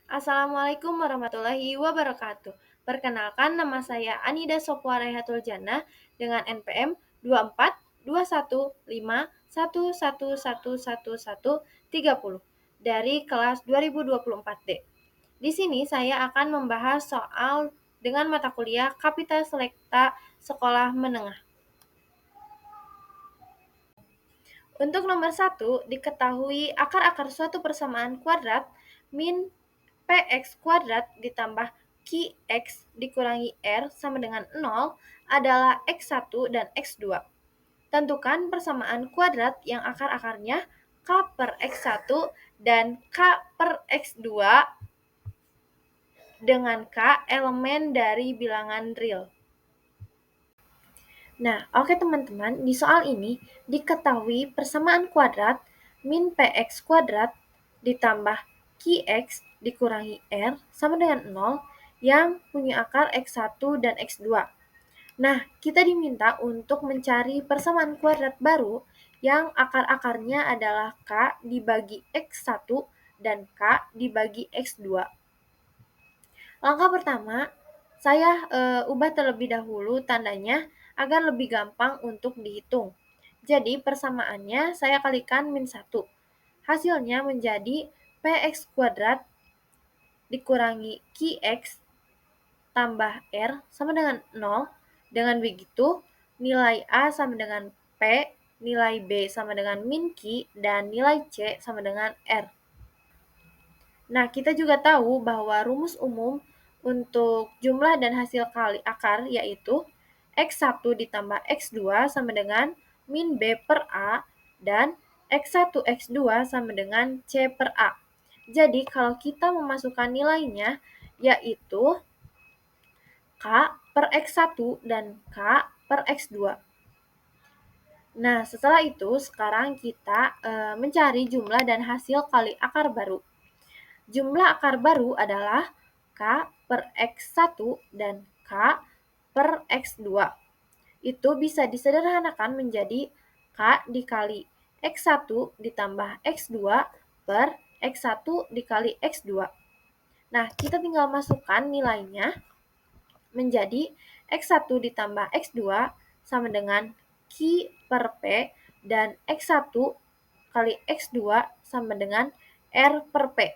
Assalamualaikum warahmatullahi wabarakatuh. Perkenalkan, nama saya Anida Sopwa Raihatul Jannah dengan NPM 242151111130 dari kelas 2024D. Di sini saya akan membahas soal dengan mata kuliah Kapital Selekta Sekolah Menengah. Untuk nomor 1, diketahui akar-akar suatu persamaan kuadrat min Px kuadrat ditambah Qx dikurangi R sama dengan 0 adalah X1 dan X2. Tentukan persamaan kuadrat yang akar-akarnya K per X1 dan K per X2 dengan K elemen dari bilangan real. Nah, oke teman-teman, di soal ini diketahui persamaan kuadrat min Px kuadrat ditambah Qx dikurangi R sama dengan 0 yang punya akar X1 dan X2. Nah, kita diminta untuk mencari persamaan kuadrat baru yang akar-akarnya adalah K dibagi X1 dan K dibagi X2. Langkah pertama, saya ubah terlebih dahulu tandanya agar lebih gampang untuk dihitung. Jadi persamaannya saya kalikan min 1. Hasilnya menjadi Px kuadrat dikurangi Qx tambah R sama dengan 0. Dengan begitu, nilai A sama dengan P, nilai B sama dengan min Q, dan nilai C sama dengan R. Nah, kita juga tahu bahwa rumus umum untuk jumlah dan hasil kali akar yaitu X1 ditambah X2 sama dengan min B per A dan X1 X2 sama dengan C per A. Jadi, kalau kita memasukkan nilainya yaitu K per X1 dan K per X2. Nah, setelah itu sekarang kita mencari jumlah dan hasil kali akar baru. Jumlah akar baru adalah K per X1 dan K per X2. Itu bisa disederhanakan menjadi K dikali X1 ditambah X2 per X1 dikali X2. Nah, kita tinggal masukkan nilainya menjadi X1 ditambah X2 sama dengan Q per P dan X1 kali X2 sama dengan R per P.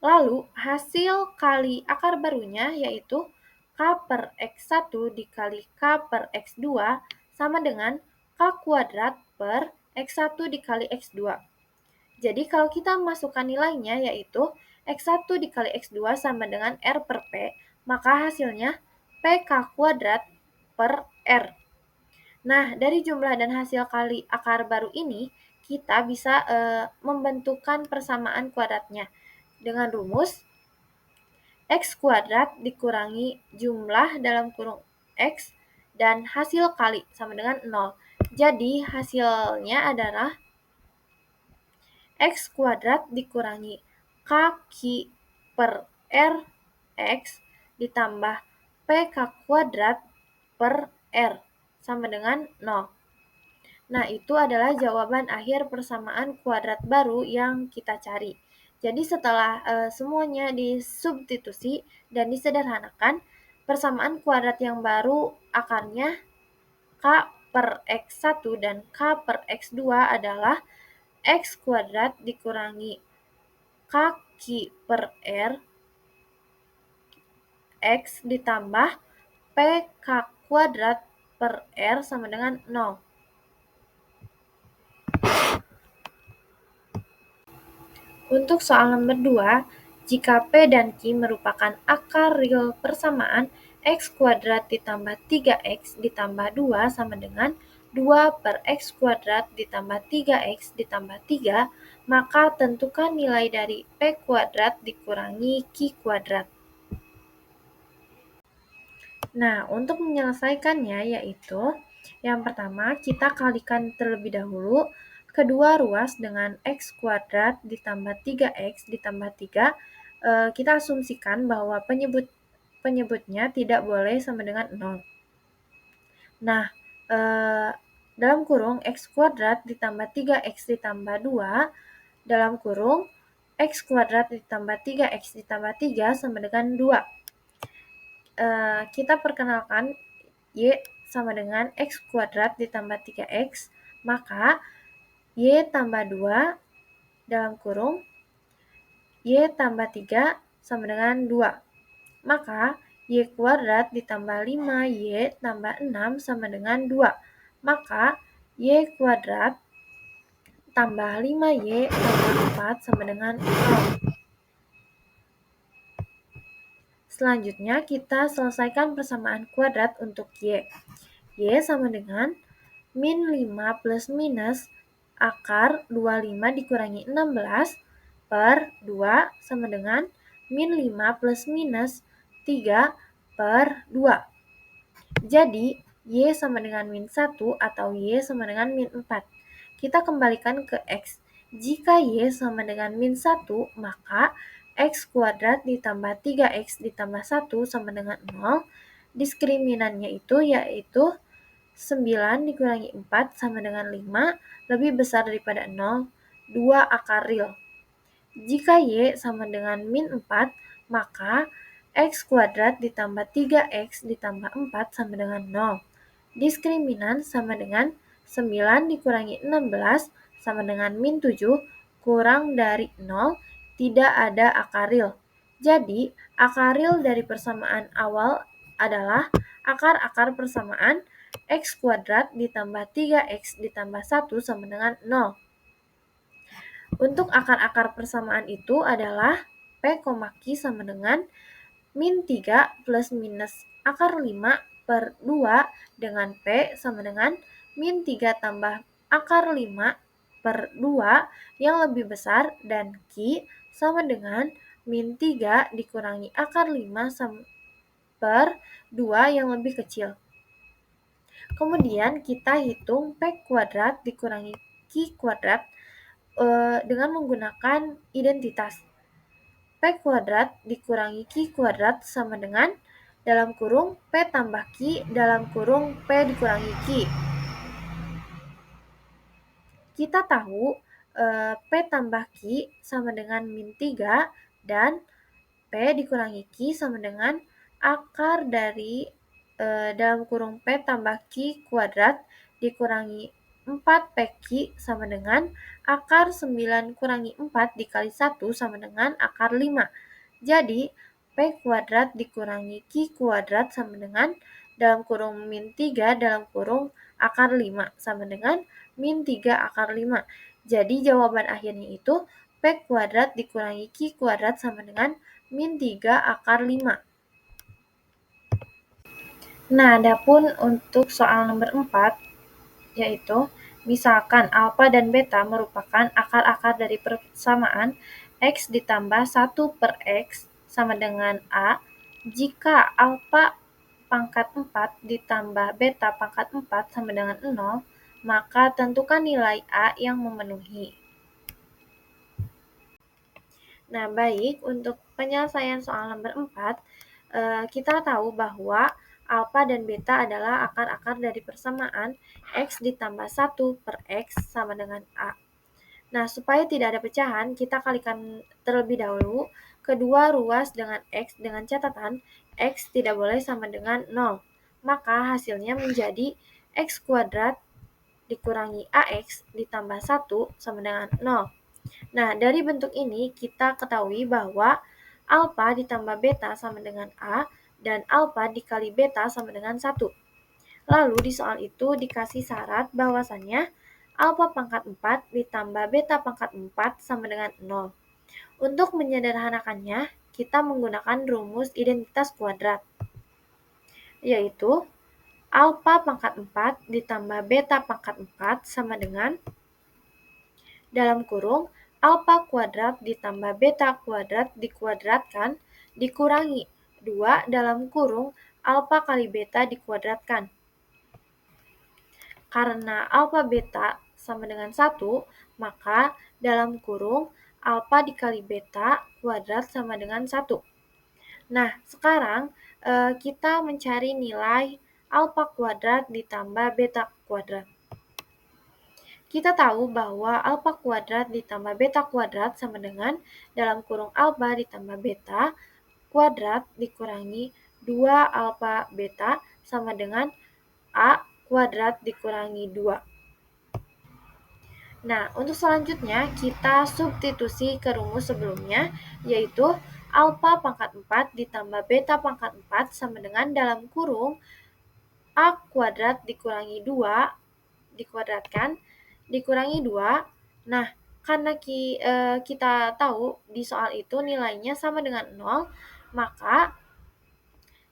Lalu, hasil kali akar barunya yaitu K per X1 dikali K per X2 sama dengan K kuadrat per X1 dikali X2. Jadi, kalau kita masukkan nilainya yaitu X1 dikali X2 sama dengan R per P, maka hasilnya PK kuadrat per R. Nah, dari jumlah dan hasil kali akar baru ini, kita bisa membentukkan persamaan kuadratnya dengan rumus X kuadrat dikurangi jumlah dalam kurung X dan hasil kali sama dengan 0. Jadi hasilnya adalah X kuadrat dikurangi kaki per R X ditambah PK kuadrat per R sama dengan 0. Nah, itu adalah jawaban akhir persamaan kuadrat baru yang kita cari. Jadi setelah semuanya disubstitusi dan disederhanakan, persamaan kuadrat yang baru akarnya K per X1 dan K per X2 adalah X kuadrat dikurangi kaki per R X ditambah PK kuadrat per R sama dengan 0. Untuk soal nomor 2, jika P dan Q merupakan akar real persamaan X kuadrat ditambah 3X ditambah 2 sama dengan 2 per X kuadrat ditambah 3X ditambah 3, maka tentukan nilai dari P kuadrat dikurangi Q kuadrat. Nah, untuk menyelesaikannya yaitu yang pertama kita kalikan terlebih dahulu kedua ruas dengan X kuadrat ditambah 3X ditambah 3, kita asumsikan bahwa penyebutnya tidak boleh sama dengan 0. Nah, dalam kurung X kuadrat ditambah 3X ditambah 2 dalam kurung X kuadrat ditambah 3X ditambah 3 sama dengan 2. Kita perkenalkan Y sama dengan X kuadrat ditambah 3X, maka Y tambah 2 dalam kurung Y tambah 3 sama dengan 2. Maka Y kuadrat ditambah 5Y tambah 6 sama dengan 2. Maka Y kuadrat tambah 5Y tambah 4 sama dengan 0. Selanjutnya kita selesaikan persamaan kuadrat untuk Y. Y sama dengan min 5 plus minus akar 25 dikurangi 16 per 2 sama dengan min 5 plus minus 3 per 2. Jadi, Y sama dengan min 1 atau Y sama dengan min 4. Kita kembalikan ke X. Jika Y sama dengan min 1, maka X kuadrat ditambah 3X ditambah 1 sama dengan 0. Diskriminannya itu yaitu 9 dikurangi 4 sama dengan 5 lebih besar daripada 0, 2 akar real. Jika Y sama dengan min 4, maka X kuadrat ditambah 3X ditambah 4 sama dengan 0. Diskriminan sama dengan 9 dikurangi 16 sama dengan min 7 kurang dari 0, tidak ada akar real. Jadi, akar real dari persamaan awal adalah akar-akar persamaan X kuadrat ditambah 3X ditambah 1 sama dengan 0. Untuk akar-akar persamaan itu adalah P, Q sama dengan min 3 plus minus akar 5 per 2 dengan P sama dengan min 3 tambah akar 5 per 2 yang lebih besar dan Q sama dengan min 3 dikurangi akar 5 per 2 yang lebih kecil. Kemudian kita hitung P kuadrat dikurangi Q kuadrat dengan menggunakan identitas. P kuadrat dikurangi Q kuadrat sama dengan dalam kurung P tambah Q dalam kurung P dikurangi Q. Kita tahu P tambah Q sama dengan min 3 dan P dikurangi Q sama dengan akar dari dalam kurung P tambah Q kuadrat dikurangi 4PQ sama dengan akar 9 kurangi 4 dikali 1 sama dengan akar 5. Jadi, P kuadrat dikurangi Q kuadrat sama dengan dalam kurung min 3 dalam kurung akar 5 sama dengan min 3 akar 5. Jadi, jawaban akhirnya itu P kuadrat dikurangi Q kuadrat sama dengan min 3 akar 5. Nah, adapun untuk soal nomor 4, yaitu misalkan alfa dan beta merupakan akar-akar dari persamaan X ditambah 1 per X sama dengan A, jika alfa pangkat 4 ditambah beta pangkat 4 sama dengan 0, maka tentukan nilai A yang memenuhi. Nah, baik, untuk penyelesaian soal nomor 4, kita tahu bahwa alfa dan beta adalah akar-akar dari persamaan X ditambah 1 per X sama dengan A. Nah, supaya tidak ada pecahan, kita kalikan terlebih dahulu kedua ruas dengan X dengan catatan X tidak boleh sama dengan 0. Maka hasilnya menjadi X kuadrat dikurangi AX ditambah 1 sama dengan 0. Nah, dari bentuk ini kita ketahui bahwa alfa ditambah beta sama dengan A dan alfa dikali beta sama dengan 1. Lalu di soal itu dikasih syarat bahwasannya alfa pangkat 4 ditambah beta pangkat 4 sama dengan 0. Untuk menyederhanakannya, kita menggunakan rumus identitas kuadrat, yaitu alfa pangkat 4 ditambah beta pangkat 4 sama dengan dalam kurung alfa kuadrat ditambah beta kuadrat dikuadratkan dikurangi 2 dalam kurung alfa kali beta dikuadratkan. Karena alfa beta sama dengan 1, maka dalam kurung alfa dikali beta kuadrat sama dengan 1. Nah, sekarang kita mencari nilai alfa kuadrat ditambah beta kuadrat. kita tahu bahwa alfa kuadrat ditambah beta kuadrat sama dengan dalam kurung alfa ditambah beta kuadrat dikurangi 2 alfa beta sama dengan A kuadrat dikurangi 2. Nah, untuk selanjutnya kita substitusi ke rumus sebelumnya, yaitu alfa pangkat 4 ditambah beta pangkat 4 sama dengan dalam kurung A kuadrat dikurangi 2 dikuadratkan dikurangi 2. Nah, karena kita tahu di soal itu nilainya sama dengan 0, maka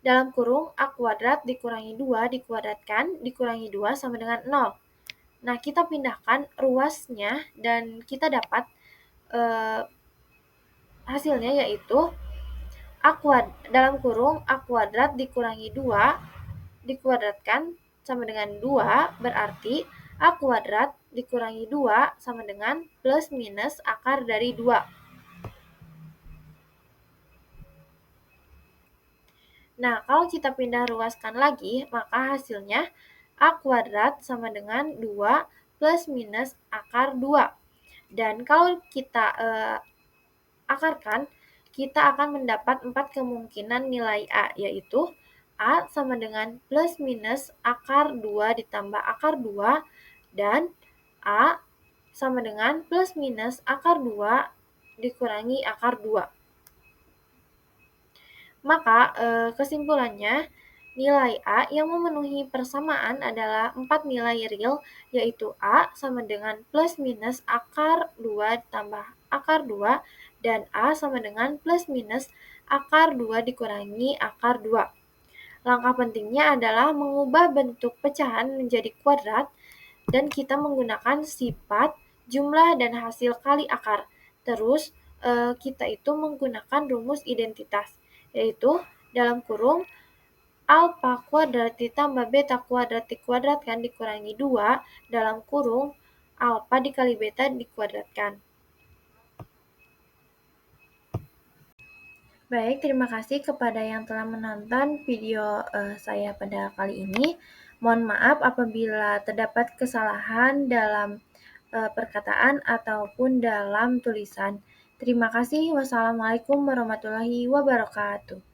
dalam kurung A kuadrat dikurangi 2 dikuadratkan dikurangi 2 sama dengan 0. Nah, kita pindahkan ruasnya dan kita dapat hasilnya yaitu dalam kurung A kuadrat dikurangi 2 dikuadratkan sama dengan 2, berarti A kuadrat dikurangi 2 sama dengan plus minus akar dari 2. Nah, kalau kita pindah ruaskan lagi, maka hasilnya A kuadrat sama dengan 2 plus minus akar 2. Dan kalau kita akarkan, kita akan mendapat 4 kemungkinan nilai A, yaitu A sama dengan plus minus akar 2 ditambah akar 2, dan A sama dengan plus minus akar 2 dikurangi akar 2. Maka kesimpulannya, nilai A yang memenuhi persamaan adalah 4 nilai real, yaitu A sama dengan plus minus akar 2 tambah akar 2, dan A sama dengan plus minus akar 2 dikurangi akar 2. Langkah pentingnya adalah mengubah bentuk pecahan menjadi kuadrat, dan kita menggunakan sifat jumlah dan hasil kali akar. Terus kita itu menggunakan rumus identitas, yaitu dalam kurung alfa kuadrat ditambah beta kuadrat dikuadratkan dikurangi 2 dalam kurung alfa dikali beta dikuadratkan. Baik, terima kasih kepada yang telah menonton video saya pada kali ini. Mohon maaf apabila terdapat kesalahan dalam perkataan ataupun dalam tulisan. Terima kasih. Wassalamualaikum warahmatullahi wabarakatuh.